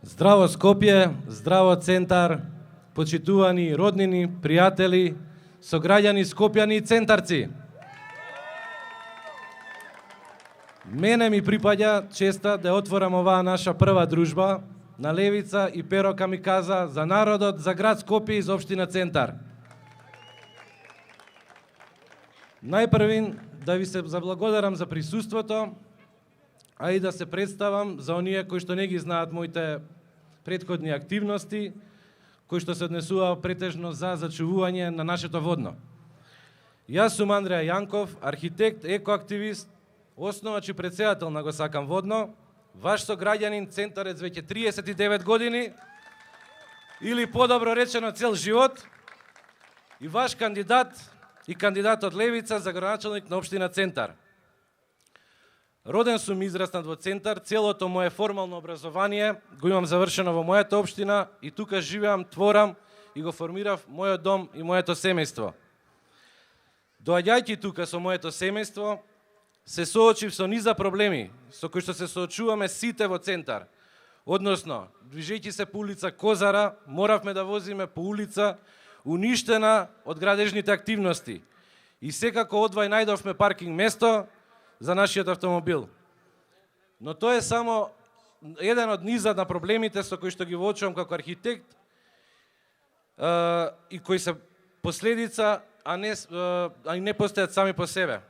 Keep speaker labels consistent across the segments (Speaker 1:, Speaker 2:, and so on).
Speaker 1: Здраво Скопје, здраво Центар, почитувани роднини, пријатели, сограѓани скопјани и центарци. Мене ми припаѓа честа да отворам оваа наша прва дружба на левица и перо камиказа за народот, за град Скопје и за општина Центар. Најпрвин да ви се заблагодарам за присуството, а и да се представам за оние кои што не ги знаат моите претходни активности, кои што се однесува претежно за зачувување на нашето водно. Јас сум Андреја Јанков, архитект, екоактивист, основач и претседател на Го сакам водно, ваш сограѓанин, центарец веќе 39 години, или подобро речено цел живот, и ваш кандидат и кандидат од Левица за градоначалник на општина Центар. Роден сум и израснат во Центар, целото мое формално образование го имам завршено во мојата општина и тука живеам, творам и го формирав мојот дом и моето семејство. Доаѓајќи тука со моето семејство, се соочив со низа проблеми со кои што се соочуваме сите во Центар. Односно, движејќи се по улица Козара, моравме да возиме по улица уништена од градежните активности. И секако одвај најдовме паркинг место за нашиот автомобил. Но тоа е само еден од низа на проблемите со кои што ги воочувам како архитект и кои се последица, а не постојат сами по себе.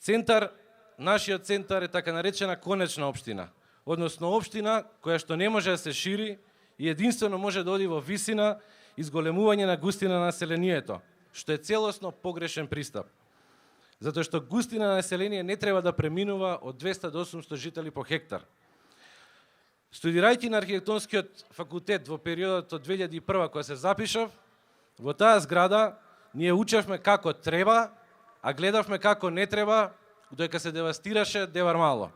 Speaker 1: Центар, нашиот Центар е така наречена конечна општина, односно општина која што не може да се шири и единствено може да оди во висина и зголемување на густина на населението, што е целосно погрешен пристап. Затоа што густина на население не треба да преминува од 200 до 800 жители по хектар. Студирајќи на архитектонскиот факултет во периодот од 2001 кога се запишав, во таа зграда ние учевме како треба, а гледавме како не треба, додека се девастираше Девар мало.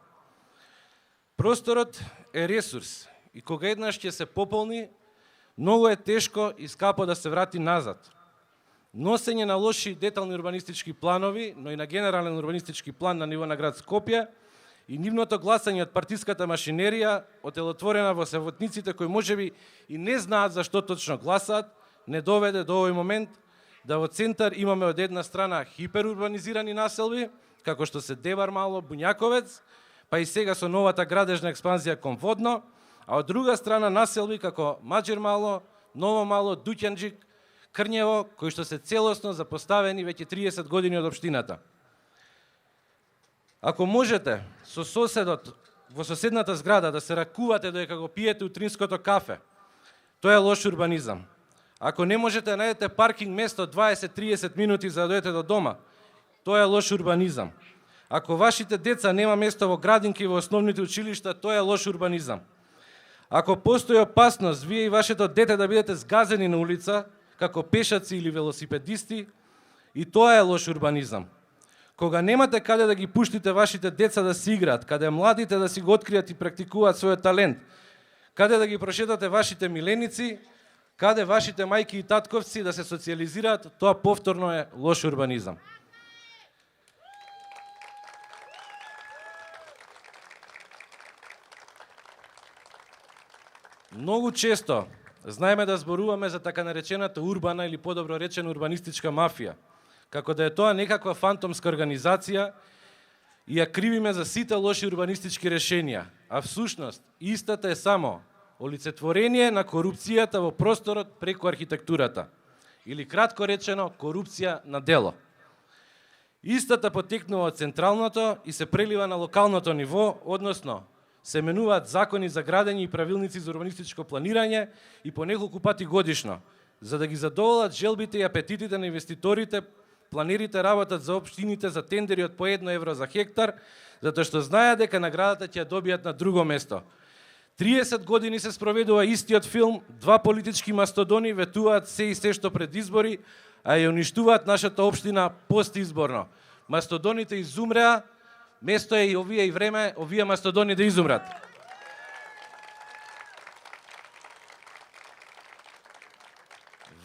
Speaker 1: Просторот е ресурс и кога еднаш ќе се пополни, многу е тешко и скапо да се врати назад. Носење на лоши детални урбанистички планови, но и на генерален урбанистички план на ниво на град Скопје и нивното гласање од партиската машинерија, отелотворена во себотниците кои можеби и не знаат за што точно гласаат, не доведе до овој момент да во Центар имаме од една страна хиперурбанизирани населби, како што се Девар мало, Буњаковец, па и сега со новата градежна експанзија кон Водно, а од друга страна населби како Маџер мало, Ново мало, Дуќанџик, Крњево, кои што се целосно запоставени веќе 30 години од општината. Ако можете со соседот во соседната зграда да се ракувате додека го пиете утринското кафе, тоа е лош урбанизам. Ако не можете да најдете паркинг место 20-30 минути за да дојдете до дома, тоа е лош урбанизам. Ако вашите деца нема место во градинки во основните училишта, тоа е лош урбанизам. Ако постои опасност вие и вашето дете да бидете згазени на улица, како пешаци или велосипедисти, и тоа е лош урбанизам. Кога немате каде да ги пуштите вашите деца да си играат, каде младите да си го откријат и практикуваат својот талент, каде да ги прошетате вашите миленици, каде вашите мајки и татковци да се социализираат, тоа повторно е лош урбанизам. Многу често знаеме да зборуваме за така наречената урбана или подобро речено урбанистичка мафија, како да е тоа некаква фантомска организација и ја кривиме за сите лоши урбанистички решенија, а всушност истата е само олицетворение на корупцијата во просторот преку архитектурата, или кратко речено корупција на дело. Истата потекнува од централното и се прелива на локалното ниво, односно се менуваат закони за градење и правилници за урбанистичко планирање и по неколку пати годишно, за да ги задоволат желбите и апетитите на инвеститорите. Планерите работат за општините за тендери од по 1 евро за хектар, затоа што знаат дека наградата ќе ја добијат на друго место. 30 години се спроведува истиот филм, два политички мастодони ветуваат се и се што пред избори, а ја уништуваат нашата општина постизборно. Мастодоните изумреа, место е и овие и време, овие мастодони да изумрат.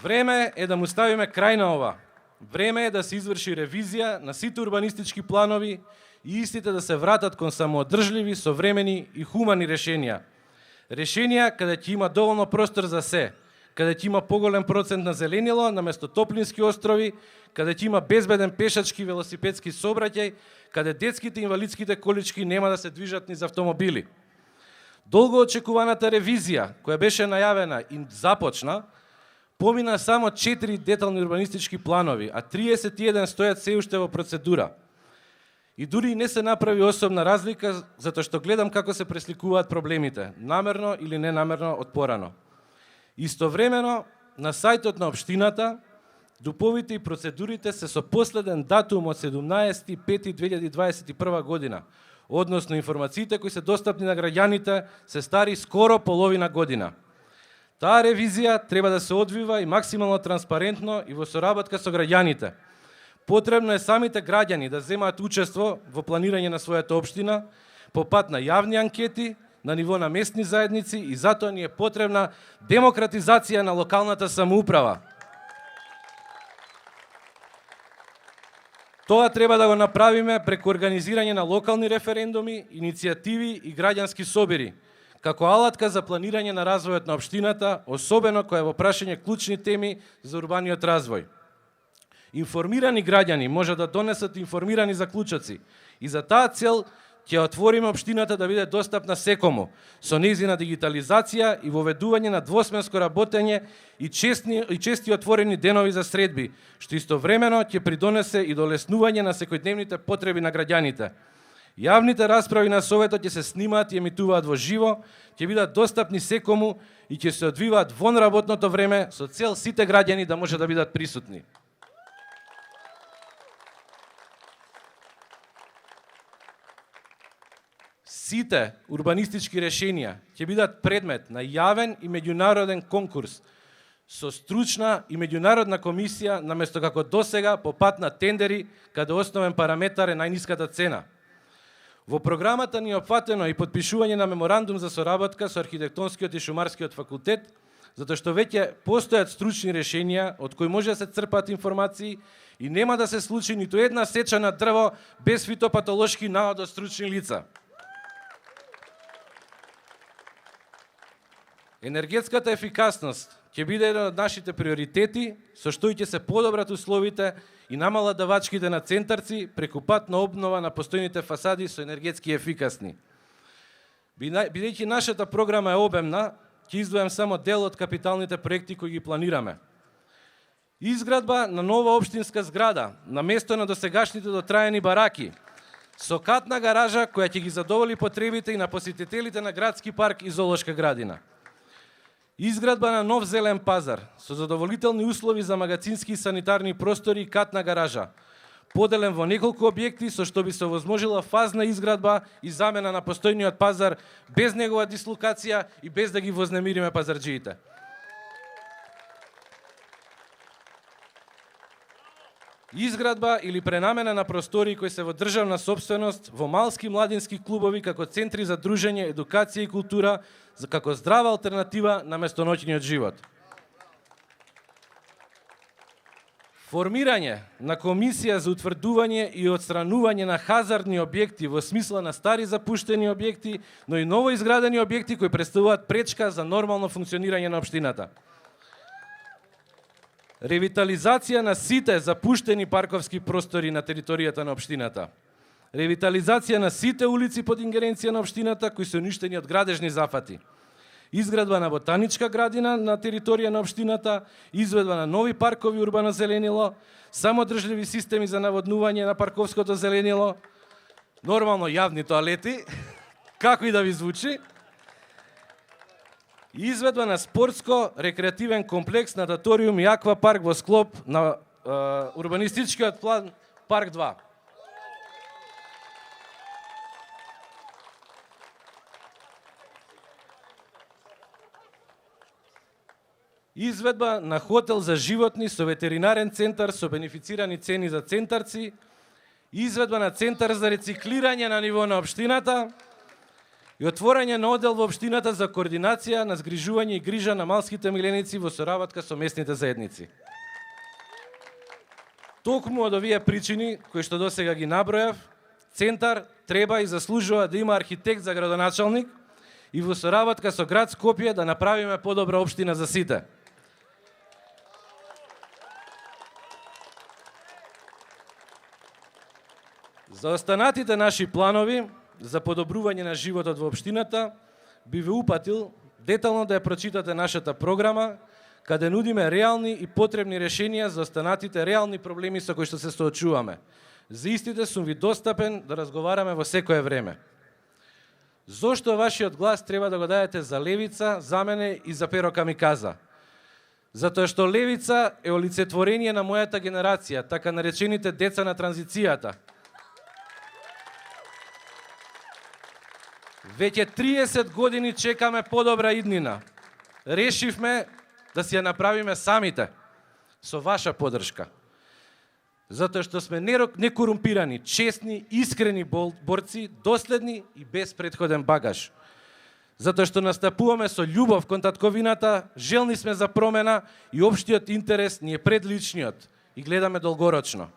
Speaker 1: Време е да му ставиме крај на ова. Време е да се изврши ревизија на сите урбанистички планови и истите да се вратат кон самоодржливи, современи и хумани решенија. Решенија каде ќе има доволно простор за се, каде ќе има поголем процент на зеленило наместо топлински острови, каде ќе има безбеден пешачки велосипедски сообраќај, каде детските и инвалидските колички нема да се движат низ автомобили. Долго очекуваната ревизија, која беше најавена и започна, помина само 4 детални урбанистички планови, а 31 стојат се уште во процедура. И дури не се направи особна разлика, затоа што гледам како се пресликуваат проблемите, намерно или ненамерно од порано. Истовремено, на сајтот на општината, дуповите и процедурите се со последен датум од 17.5.2021 година, односно информациите кои се достапни на граѓаните се стари скоро половина година. Таа ревизија треба да се одвива и максимално транспарентно и во соработка со граѓаните. Потребно е самите граѓани да земаат учество во планирање на својата општина по пат на јавни анкети, на ниво на местни заедници и затоа ни е потребна демократизација на локалната самоуправа. Тоа треба да го направиме преку организирање на локални референдуми, иницијативи и граѓански собери, како алатка за планирање на развојот на општината, особено која е во прашање клучни теми за урбаниот развој. Информирани граѓани може да донесат информирани заклучоци и за таа цел ќе отвориме општината да биде достапна секому, со нејзина дигитализација и воведување на двосменско работење и чести отворени денови за средби, што истовремено ќе придонесе и до леснување на секојдневните потреби на граѓаните. Јавните расправи на Советот ќе се снимаат и емитуваат во живо, ќе бидат достапни секому и ќе се одвиваат вон работното време со цел сите граѓани да може да бидат присутни. Сите урбанистички решенија ќе бидат предмет на јавен и меѓународен конкурс со стручна и меѓународна комисија наместо како досега по пат на тендери, каде основен параметар е најниската цена. Во програмата ни е опфатено и подпишување на меморандум за соработка со архитектонскиот и шумарскиот факултет, затоа што веќе постојат стручни решенија од кои може да се црпат информации и нема да се случи ниту една сеча на дрво без фитопатолошки наод од стручни лица. Енергетската ефикасност ќе биде еден од нашите приоритети, со што ќе се подобрат условите и намалат давачките на центарци преку пат на обнова на постојните фасади со енергетски ефикасни. Бидејќи нашата програма е обемна, ќе издвојам само дел од капиталните проекти кои ги планираме. Изградба на нова општинска зграда на место на досегашните дотраени бараки, со катна гаража која ќе ги задоволи потребите и на посетителите на градски парк и зоолошка градина. Изградба на нов зелен пазар со задоволителни услови за магацински и санитарни простори и катна гаража, поделен во неколку објекти со што би се овозможила фазна изградба и замена на постојниот пазар без негова дислокација и без да ги вознемириме пазарџиите. Изградба или пренамена на простори кои се во државна сопственост во малски младински клубови како центри за дружење, едукација и култура, како здрава алтернатива на место-ноќниот живот. Формирање на комисија за утврдување и отстранување на хазардни објекти во смисла на стари запуштени објекти, но и ново изградени објекти кои представуваат пречка за нормално функционирање на општината. Ревитализација на сите запуштени парковски простори на територијата на општината. Ревитализација на сите улици под ингеренција на општината кои се уништени од градежни зафати. Изградба на ботаничка градина на територија на општината, изведба на нови паркови урбано зеленило, самодржливи системи за наводнување на парковското зеленило, нормално јавни тоалети, како и да ви звучи, изведба на спортско-рекреативен комплекс, нататориум и аквапарк во склоп на урбанистичкиот план Парк 2. Изведба на хотел за животни со ветеринарен центар со бенефицирани цени за центарци, изведба на центар за рециклирање на ниво на општината и отворање на оддел во општината за координација на згрижување и грижа на малските миленици во соработка со местните заедници. Токму од овие причини, кои што досега ги набројав, центар треба и заслужува да има архитект за градоначалник и во соработка со град Скопје да направиме подобра општина за сите. За останатите наши планови за подобрување на животот во општината би ве упатил детално да ја прочитате нашата програма, каде нудиме реални и потребни решенија за останатите реални проблеми со кои што се соочуваме. За истите сум ви достапен да разговараме во секое време. Зошто вашиот глас треба да го дадете за Левица, за мене и за Перо Камиказа? Затоа што Левица е олицетворение на мојата генерација, така наречените деца на транзицијата. Веќе 30 години чекаме подобра иднина. Решивме да си ја направиме самите, со ваша поддршка. Затоа што сме некорумпирани, честни, искрени борци, доследни и без претходен багаж. Затоа што настапуваме со љубов кон татковината, желни сме за промена и општиот интерес ни е пред личниот и гледаме долгорочно.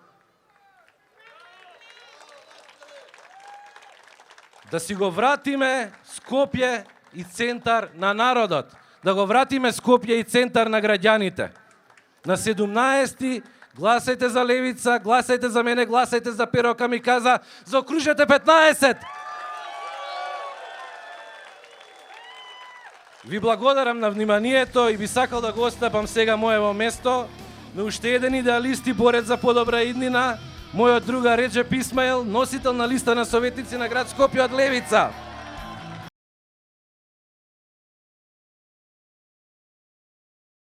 Speaker 1: Да си го вратиме Скопје и центар на народот. Да го вратиме Скопје и центар на граѓаните. На 17-ти гласајте за Левица, гласајте за мене, гласајте за Перо Камиказа, заокружете 15! Ви благодарам на вниманието и би сакал да го остапам сега моево место на уште еден идеалист и борец за подобра иднина, мојот другар Реџеп Исмаил, носител на листа на советници на град Скопје од Левица.